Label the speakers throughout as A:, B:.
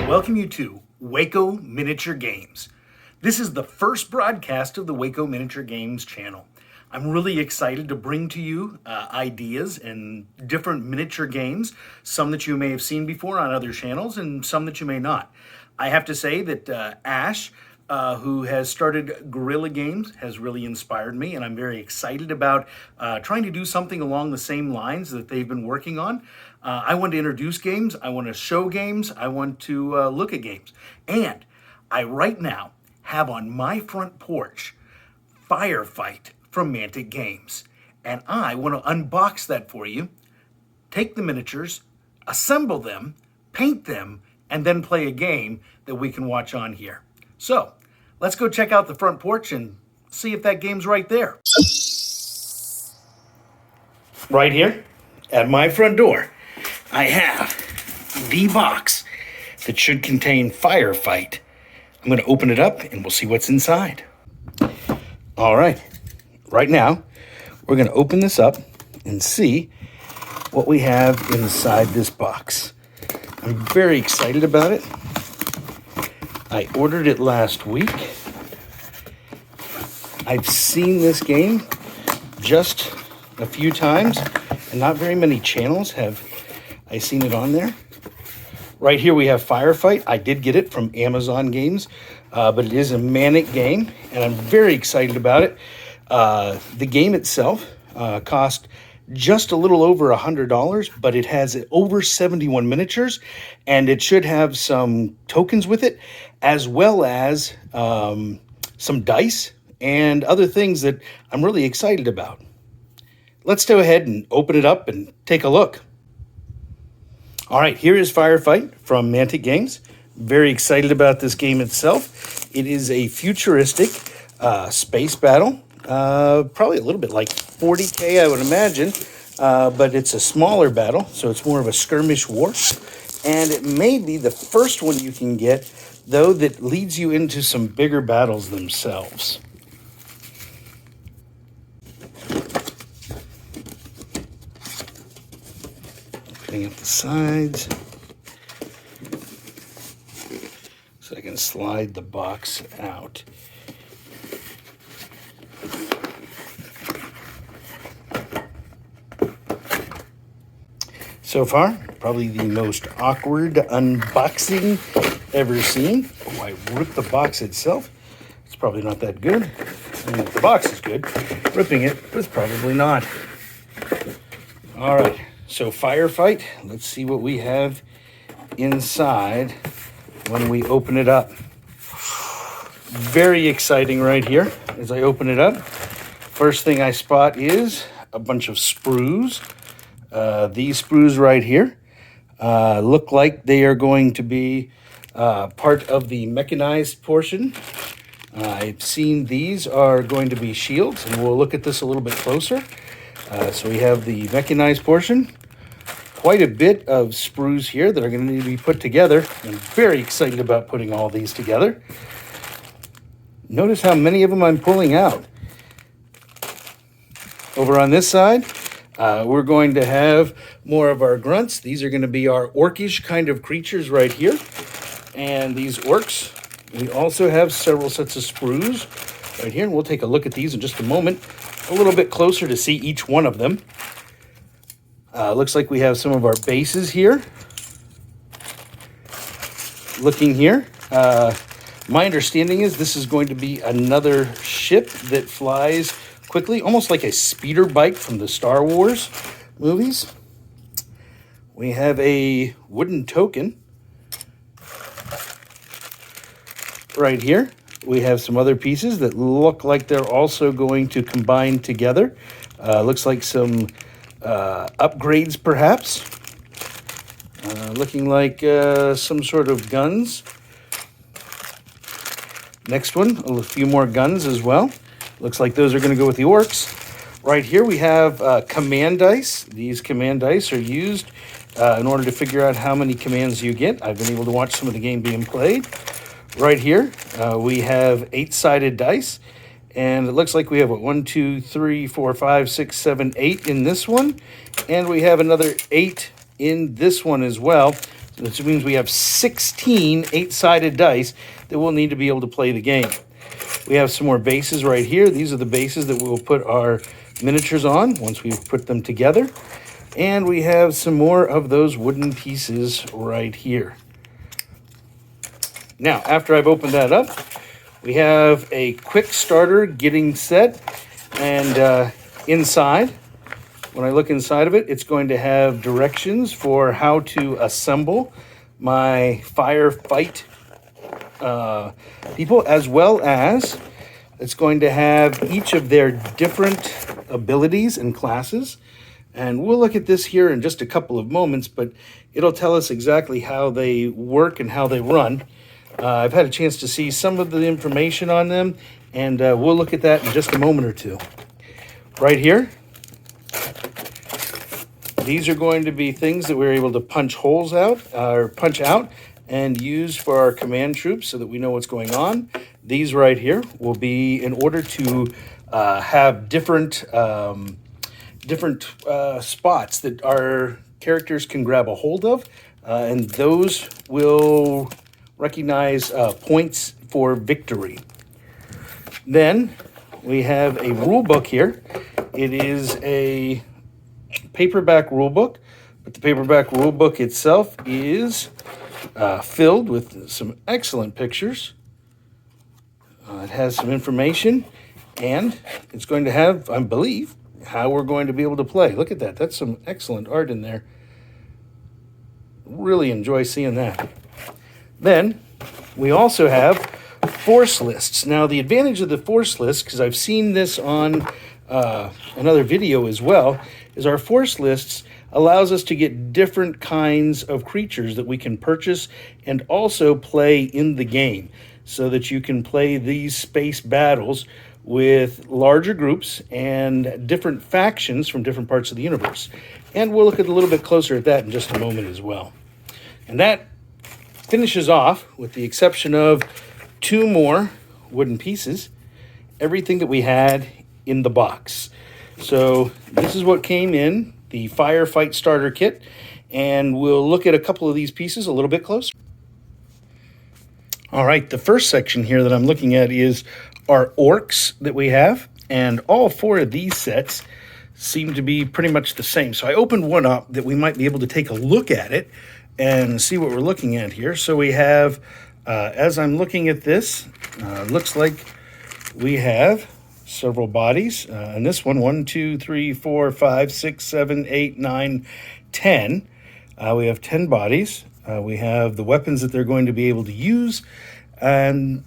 A: welcome you to Waco Miniature Games. This is the first broadcast of the Waco Miniature Games channel. I'm really excited to bring to you ideas and different miniature games, some that you may have seen before on other channels and some that you may not. I have to say that Ash, who has started Guerrilla Games, has really inspired me, and I'm very excited about trying to do something along the same lines that they've been working on. I want to introduce games, I want to show games, I want to look at games. And I right now have on my front porch Firefight from Mantic Games. And I want to unbox that for you, take the miniatures, assemble them, paint them, and then play a game that we can watch on here. So, let's go check out the front porch and see if that game's right there. Right here, at my front door, I have the box that should contain Firefight. I'm going to open it up and we'll see what's inside. All right, right now, we're going to open this up and see what we have inside this box. I'm very excited about it. I ordered it last week. I've seen this game just a few times, and not very many channels have I seen it on there. Right here we have Firefight. I did get it from Amazon Games, but it is a Mantic game, and I'm very excited about it. The game itself cost just a little over $100, but it has over 71 miniatures, and it should have some tokens with it, as well as some dice and other things that I'm really excited about. Let's go ahead and open it up and take a look. All right, here is Firefight from Mantic Games. Very excited about this game itself. It is a futuristic space battle. Probably a little bit like 40K, I would imagine, but it's a smaller battle, so it's more of a skirmish war. And it may be the first one you can get, though, that leads you into some bigger battles themselves. Putting up the sides so I can slide the box out. So far, probably the most awkward unboxing ever seen. Oh, I ripped the box itself. It's probably not that good. I mean, the box is good. Ripping it is probably not. All right, so Firefight. Let's see what we have inside when we open it up. Very exciting right here as I open it up. First thing I spot is a bunch of sprues. These sprues right here look like they are going to be part of the mechanized portion. I've seen these are going to be shields, and we'll look at this a little bit closer. So we have the mechanized portion. Quite a bit of sprues here that are going to need to be put together. I'm very excited about putting all these together. Notice how many of them I'm pulling out. Over on this side, we're going to have more of our grunts. These are going to be our orcish kind of creatures right here. And these orcs, we also have several sets of sprues right here. And we'll take a look at these in just a moment, a little bit closer to see each one of them. Looks like we have some of our bases here. Looking here. My understanding is this is going to be another ship that flies quickly, almost like a speeder bike from the Star Wars movies. We have a wooden token right here. We have some other pieces that look like they're also going to combine together. Looks like some upgrades, perhaps. Looking like some sort of guns. Next one, a few more guns as well. Looks like those are going to go with the orcs. Right here we have command dice. These command dice are used in order to figure out how many commands you get. I've been able to watch some of the game being played. Right here we have 8-sided dice. And it looks like we have 1, 2, 3, 4, 5, 6, 7, 8 in this one. And we have another 8 in this one as well. which means we have 16 eight-sided dice that we'll need to be able to play the game. We have some more bases right here. These are the bases that we'll put our miniatures on once we've put them together. And we have some more of those wooden pieces right here. Now, after I've opened that up, we have a quick starter getting set. And inside, when I look inside of it, it's going to have directions for how to assemble my Firefight people, as well as it's going to have each of their different abilities and classes. And we'll look at this here in just a couple of moments, but it'll tell us exactly how they work and how they run. I've had a chance to see some of the information on them, and we'll look at that in just a moment or two. Right here, these are going to be things that we're able to punch holes out, or punch out, and use for our command troops so that we know what's going on. These right here will be in order to have different spots that our characters can grab a hold of, and those will recognize points for victory. Then we have a rule book here. It is a paperback rule book, but the paperback rule book itself is filled with some excellent pictures. It has some information, and it's going to have, I believe, how we're going to be able to play. Look at that. That's some excellent art in there. Really enjoy seeing that. Then we also have force lists. Now, the advantage of the force list, because I've seen this on another video as well, is our force lists allows us to get different kinds of creatures that we can purchase and also play in the game, so that you can play these space battles with larger groups and different factions from different parts of the universe. And we'll look at a little bit closer at that in just a moment as well. And that finishes off, with the exception of 2 more wooden pieces, everything that we had in the box. So this is what came in the Firefight starter kit, and we'll look at a couple of these pieces a little bit closer. All right, the first section here that I'm looking at is our orcs that we have, and all 4 of these sets seem to be pretty much the same. So I opened one up that we might be able to take a look at it and see what we're looking at here. So we have, as I'm looking at this, looks like we have several bodies. And this one, 1, 2, 3, 4, 5, 6, 7, 8, 9, 10. We have 10 bodies. We have the weapons that they're going to be able to use, and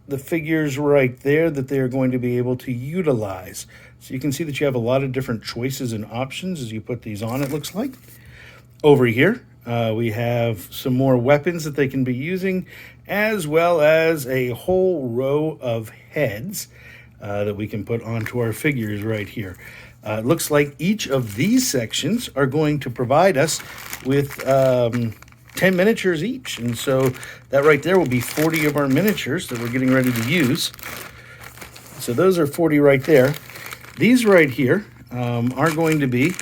A: the figures right there that they're going to be able to utilize. So you can see that you have a lot of different choices and options as you put these on, it looks like. Over here, we have some more weapons that they can be using, as well as a whole row of heads that we can put onto our figures right here. It looks like each of these sections are going to provide us with 10 miniatures each. And so that right there will be 40 of our miniatures that we're getting ready to use. So those are 40 right there. These right here are going to be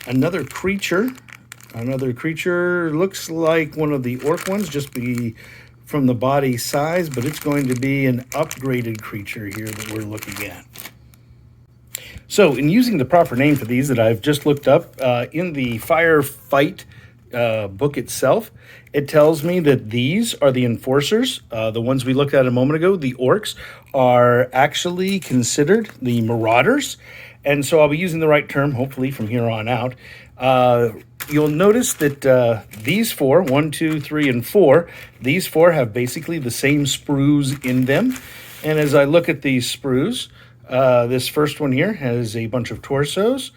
A: another creature. Another creature looks like one of the orc ones, just be from the body size, but it's going to be an upgraded creature here that we're looking at. So in using the proper name for these that I've just looked up in the Firefight book itself, it tells me that these are the enforcers. The ones we looked at a moment ago, the orcs, are actually considered the marauders. And so I'll be using the right term, hopefully, from here on out. You'll notice that these 4, 1, 2, 3, and 4, these 4 have basically the same sprues in them. And as I look at these sprues, this first one here has a bunch of torsos.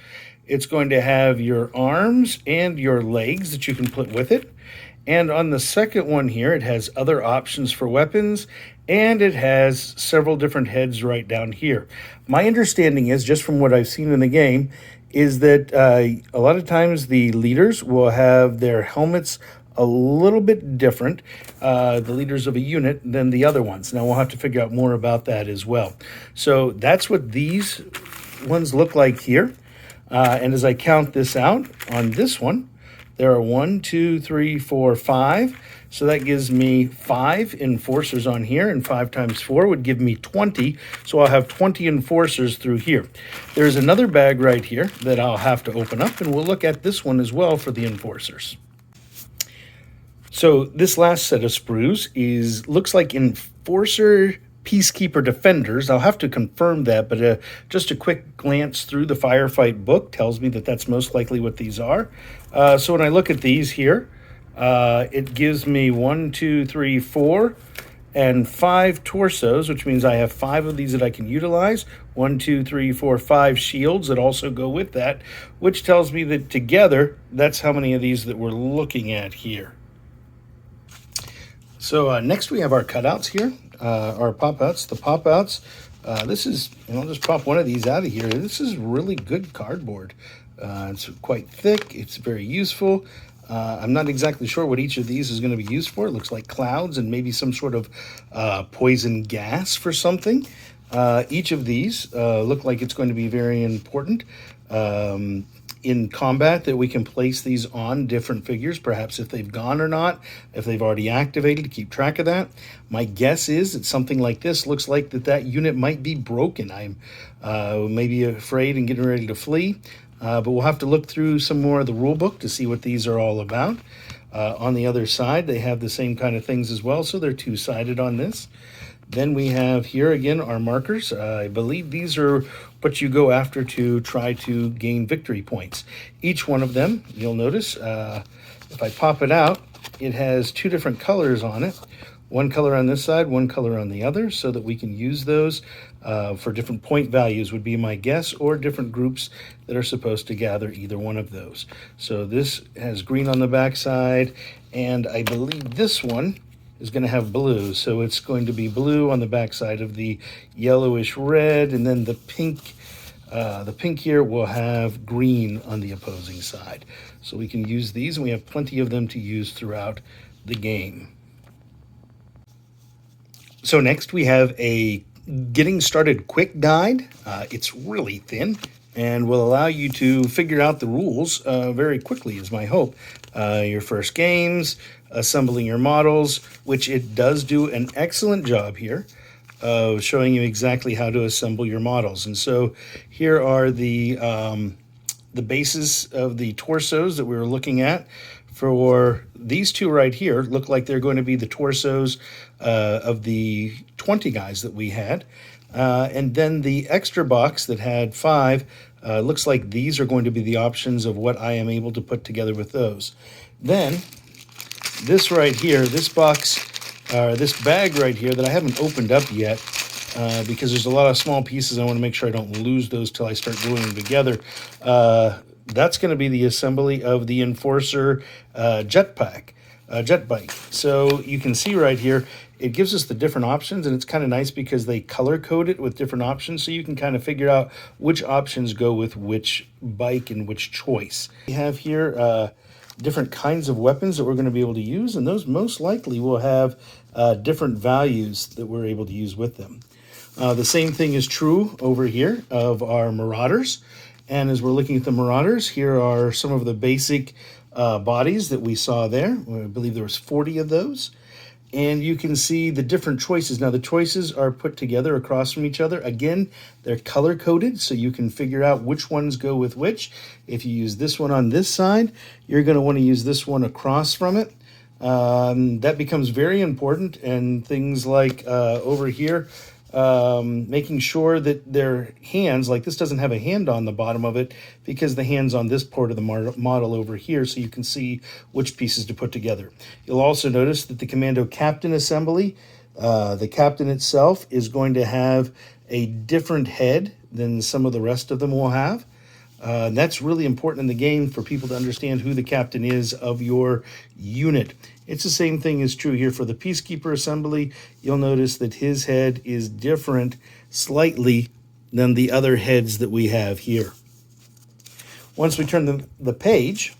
A: It's going to have your arms and your legs that you can put with it. And on the second one here, it has other options for weapons, and it has several different heads right down here. My understanding is, just from what I've seen in the game, is that a lot of times the leaders will have their helmets a little bit different, the leaders of a unit, than the other ones. Now we'll have to figure out more about that as well. So that's what these ones look like here. And as I count this out on this one, There are 1, 2, 3, 4, 5. So that gives me 5 enforcers on here, and 5 times 4 would give me 20. So I'll have 20 enforcers through here. There's another bag right here that I'll have to open up, and we'll look at this one as well for the enforcers. So this last set of sprues looks like Enforcer Peacekeeper Defenders. I'll have to confirm that, but just a quick glance through the Firefight book tells me that that's most likely what these are. So when I look at these here, it gives me 1, 2, 3, 4, and 5 torsos, which means I have 5 of these that I can utilize. 1, 2, 3, 4, 5 shields that also go with that, which tells me that together, that's how many of these that we're looking at here. So next we have our cutouts here, our pop-outs. The pop-outs, this is, and I'll just pop one of these out of here. This is really good cardboard. It's quite thick. It's very useful. I'm not exactly sure what each of these is going to be used for. It looks like clouds and maybe some sort of poison gas for something. Each of these look like it's going to be very important in combat, that we can place these on different figures, perhaps if they've gone or not, if they've already activated, to keep track of that. My guess is that something like this looks like that unit might be broken. I'm maybe afraid and getting ready to flee, but we'll have to look through some more of the rule book to see what these are all about. On the other side, they have the same kind of things as well, so they're two-sided on this. Then we have here again our markers. I believe these are what you go after to try to gain victory points. Each one of them, you'll notice, if I pop it out, it has 2 different colors on it. One color on this side, one color on the other, so that we can use those for different point values would be my guess, or different groups that are supposed to gather either one of those. So this has green on the back side, and I believe this one is going to have blue. So it's going to be blue on the back side of the yellowish red, and then the pink here will have green on the opposing side. So we can use these, and we have plenty of them to use throughout the game. So next we have a getting started quick guide. It's really thin and will allow you to figure out the rules very quickly, is my hope. Your first games, assembling your models, which it does do an excellent job here of showing you exactly how to assemble your models. And so here are the bases of the torsos that we were looking at. For these two right here, look like they're going to be the torsos of the 20 guys that we had. And then the extra box that had 5, looks like these are going to be the options of what I am able to put together with those. Then this right here, this box, this bag right here that I haven't opened up yet, because there's a lot of small pieces. I want to make sure I don't lose those till I start gluing them together. That's going to be the assembly of the Enforcer jet bike. So you can see right here, it gives us the different options, and it's kind of nice because they color code it with different options, so you can kind of figure out which options go with which bike and which choice. We have here different kinds of weapons that we're going to be able to use, and those most likely will have different values that we're able to use with them. The same thing is true over here of our Marauders. And as we're looking at the Marauders, here are some of the basic bodies that we saw there. I believe there was 40 of those. And you can see the different choices. Now, the choices are put together across from each other. Again, they're color-coded, so you can figure out which ones go with which. If you use this one on this side, you're going to want to use this one across from it. That becomes very important, and things like over here, making sure that their hands, like this doesn't have a hand on the bottom of it because the hand's on this part of the model over here, so you can see which pieces to put together. You'll also notice that the Commando Captain assembly, the captain itself is going to have a different head than some of the rest of them will have. That's really important in the game for people to understand who the captain is of your unit. It's the same thing is true here for the Peacekeeper assembly. You'll notice that his head is different slightly than the other heads that we have here. Once we turn the page,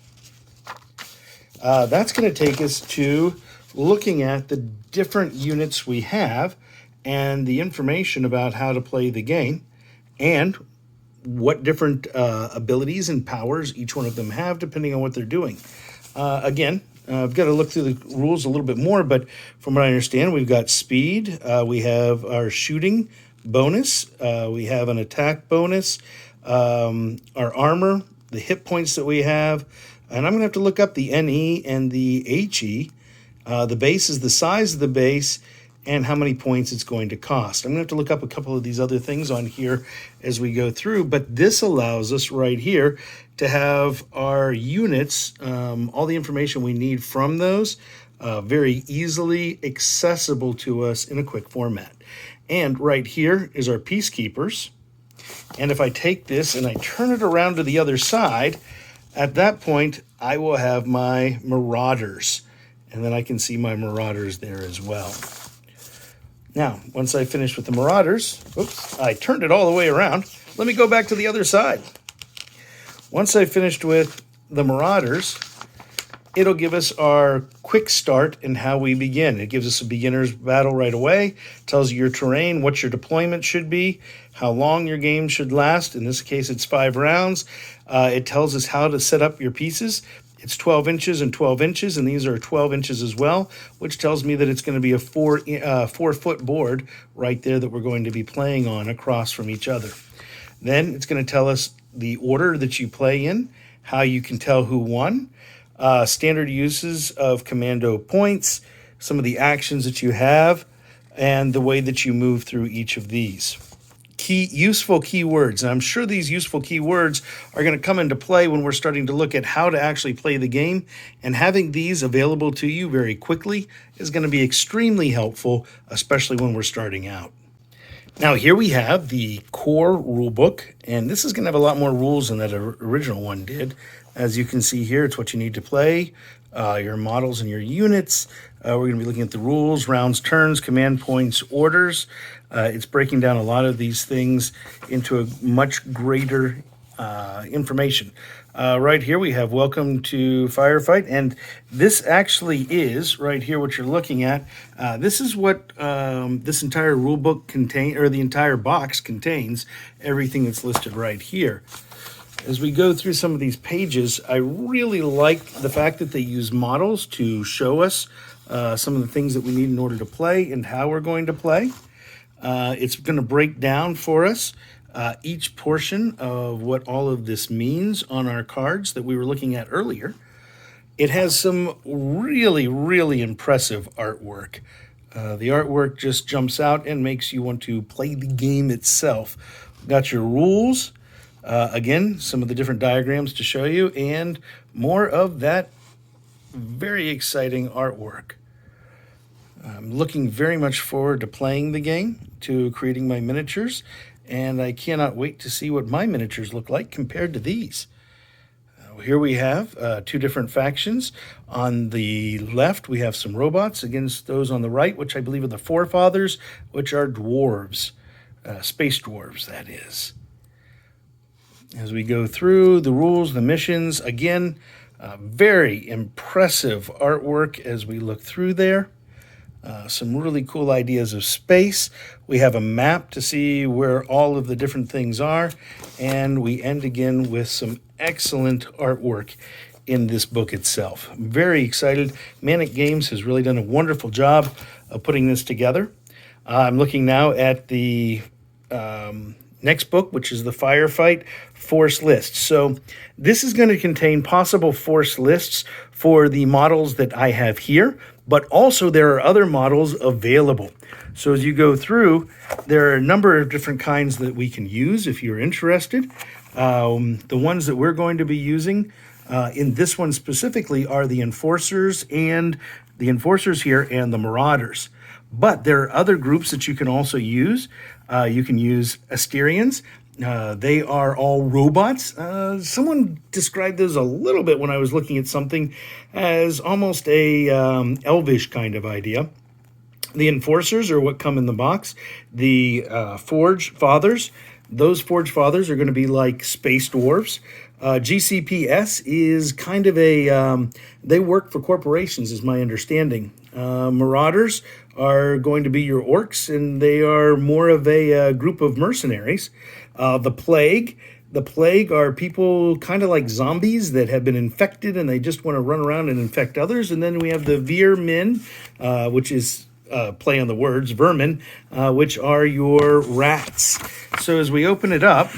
A: that's going to take us to looking at the different units we have and the information about how to play the game and what different abilities and powers each one of them have depending on what they're doing. Again, I've got to look through the rules a little bit more, but from what I understand, we've got speed, we have our shooting bonus, we have an attack bonus, our armor, the hit points that we have, and I'm going to have to look up the NE and the HE. The base is the size of the base and how many points it's going to cost. I'm going to have to look up a couple of these other things on here as we go through, but this allows us right here to have our units, all the information we need from those, very easily accessible to us in a quick format. And right here is our peacekeepers. And if I take this and I turn it around to the other side, at that point, I will have my marauders. And then I can see my marauders there as well. Now, once I finish with the marauders, oops, I turned it all the way around. Let me go back to the other side. Once I finished with the marauders, it'll give us our quick start and how we begin. It gives us a beginner's battle right away, tells you your terrain, what your deployment should be, how long your game should last. In this case, it's 5 rounds. It tells us how to set up your pieces. It's 12 inches and 12 inches, and these are 12 inches as well, which tells me that it's going to be a 4-foot board right there that we're going to be playing on across from each other. Then it's going to tell us the order that you play in, how you can tell who won, standard uses of commando points, some of the actions that you have, and the way that you move through each of these. Useful keywords, and I'm sure these useful keywords are going to come into play when we're starting to look at how to actually play the game, and having these available to you very quickly is going to be extremely helpful, especially when we're starting out. Now here we have the core rulebook, and this is going to have a lot more rules than that original one did. As you can see here, it's what you need to play, your models and your units. We're going to be looking at the rules, rounds, turns, command points, orders. It's breaking down a lot of these things into a much greater information. Right here we have Welcome to Firefight, and this actually is, right here, what you're looking at. This is what this entire rule book contains, or the entire box contains, everything that's listed right here. As we go through some of these pages, I really like the fact that they use models to show us some of the things that we need in order to play and how we're going to play. It's going to break down for us each portion of what all of this means on our cards that we were looking at earlier. It has some really, really impressive artwork. The artwork just jumps out and makes you want to play the game itself. Got your rules. Again, some of the different diagrams to show you, and more of that very exciting artwork. I'm looking very much forward to playing the game, to creating my miniatures, and I cannot wait to see what my miniatures look like compared to these. Here we have 2 different factions. On the left, we have some robots against those on the right, which I believe are the forefathers, which are dwarves, space dwarves, that is. As we go through the rules, the missions, again, very impressive artwork as we look through there. Some really cool ideas of space. We have a map to see where all of the different things are. And we end again with some excellent artwork in this book itself. I'm very excited. Manic Games has really done a wonderful job of putting this together. I'm looking now at the next book, which is the Firefight Force List. So this is going to contain possible force lists for the models that I have here, but also there are other models available. So as you go through, there are a number of different kinds that we can use if you're interested. The ones that we're going to be using in this one specifically are the Enforcers, and the Enforcers here, and the Marauders. But there are other groups that you can also use. You can use Asterians. They are all robots. Someone described those a little bit when I was looking at something as almost a elvish kind of idea. The Enforcers are what come in the box. The Forge Fathers, those Forge Fathers are going to be like space dwarves. GCPS is kind of a, they work for corporations is my understanding. Marauders are going to be your orcs, and they are more of a group of mercenaries. The Plague, The plague are people kind of like zombies that have been infected and they just want to run around and infect others. And then we have the vermin, which is play on the words, vermin, which are your rats. So as we open it up,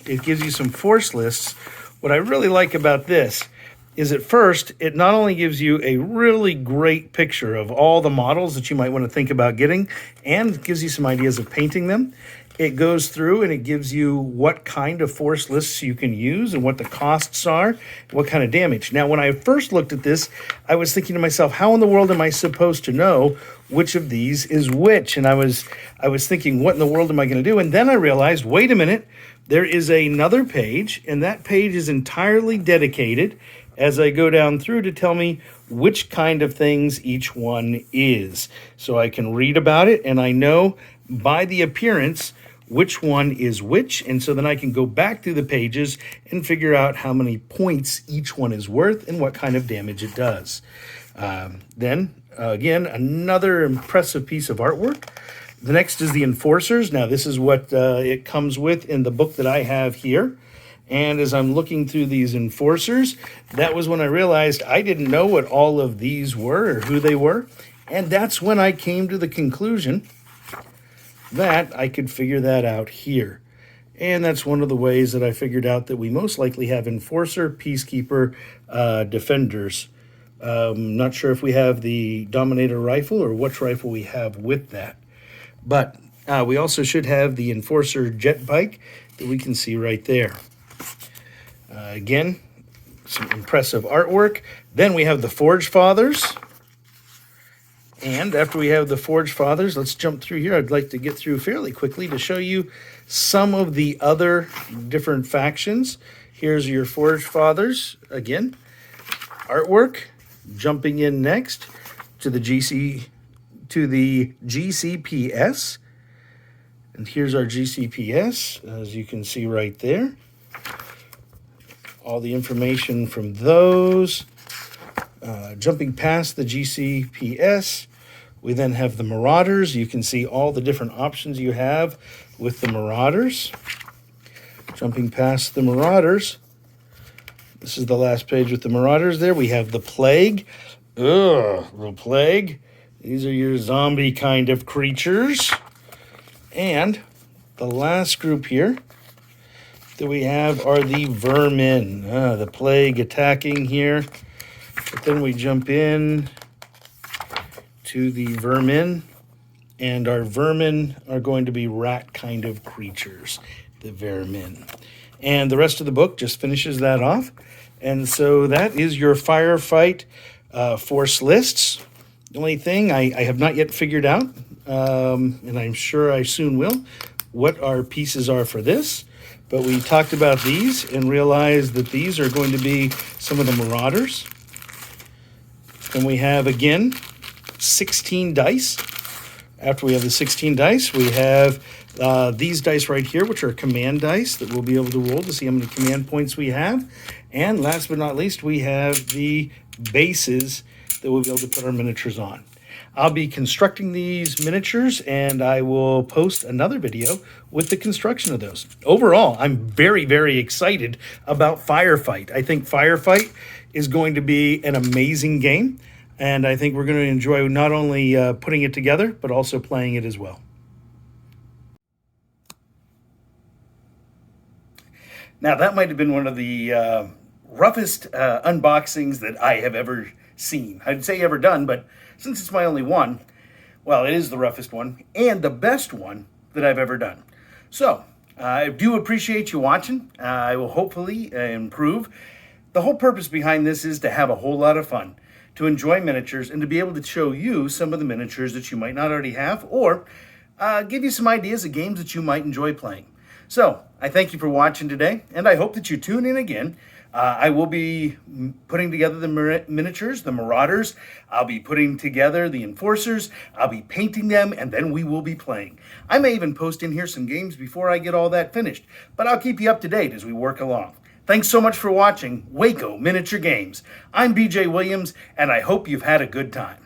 A: it gives you some force lists. What I really like about this is at first, it not only gives you a really great picture of all the models that you might want to think about getting, and gives you some ideas of painting them. It goes through and it gives you what kind of force lists you can use and what the costs are, what kind of damage. Now, when I first looked at this, I was thinking to myself, how in the world am I supposed to know which of these is which? And I was thinking, what in the world am I going to do? And then I realized, wait a minute, there is another page, and that page is entirely dedicated as I go down through to tell me which kind of things each one is. So I can read about it, and I know by the appearance which one is which, and so then I can go back through the pages and figure out how many points each one is worth and what kind of damage it does. Again, another impressive piece of artwork. The next is the Enforcers. Now, this is what it comes with in the book that I have here. And as I'm looking through these Enforcers, that was when I realized I didn't know what all of these were or who they were. And that's when I came to the conclusion that I could figure that out here. And that's one of the ways that I figured out that we most likely have Enforcer, Peacekeeper, Defenders. Not sure if we have the Dominator rifle or which rifle we have with that. But we also should have the Enforcer jet bike that we can see right there. Again, some impressive artwork. Then we have the Forge Fathers. And after we have the Forge Fathers, let's jump through here. I'd like to get through fairly quickly to show you some of the other different factions. Here's your Forge Fathers. Again, artwork. Jumping in next to the GCPS. And here's our GCPS, as you can see right there. All the information from those. Jumping past the GCPS, we then have the Marauders. You can see all the different options you have with the Marauders. Jumping past the Marauders, this is the last page with the Marauders there. We have the Plague. The Plague. These are your zombie kind of creatures. And the last group here that we have are the Vermin. The Plague attacking here. But then we jump in to the Vermin, and our Vermin are going to be rat kind of creatures, the Vermin. And the rest of the book just finishes that off. And so that is your Firefight force lists. The only thing I have not yet figured out, and I'm sure I soon will, what our pieces are for this. But we talked about these and realized that these are going to be some of the Marauders. Then we have, again, 16 dice. After we have the 16 dice, we have these dice right here, which are command dice that we'll be able to roll to see how many command points we have. And last but not least, we have the bases that we'll be able to put our miniatures on. I'll be constructing these miniatures, and I will post another video with the construction of those. Overall, I'm very, very excited about Firefight. I think Firefight is going to be an amazing game, and I think we're going to enjoy not only putting it together, but also playing it as well. Now, that might have been one of the roughest unboxings that I have ever seen. I'd say ever done, but since it's my only one, well, it is the roughest one and the best one that I've ever done. So, I do appreciate you watching. I will hopefully improve. The whole purpose behind this is to have a whole lot of fun, to enjoy miniatures, and to be able to show you some of the miniatures that you might not already have, or give you some ideas of games that you might enjoy playing. So, I thank you for watching today, and I hope that you tune in again. I will be putting together the miniatures, the Marauders. I'll be putting together the Enforcers. I'll be painting them, and then we will be playing. I may even post in here some games before I get all that finished, but I'll keep you up to date as we work along. Thanks so much for watching Waco Miniature Games. I'm BJ Williams, and I hope you've had a good time.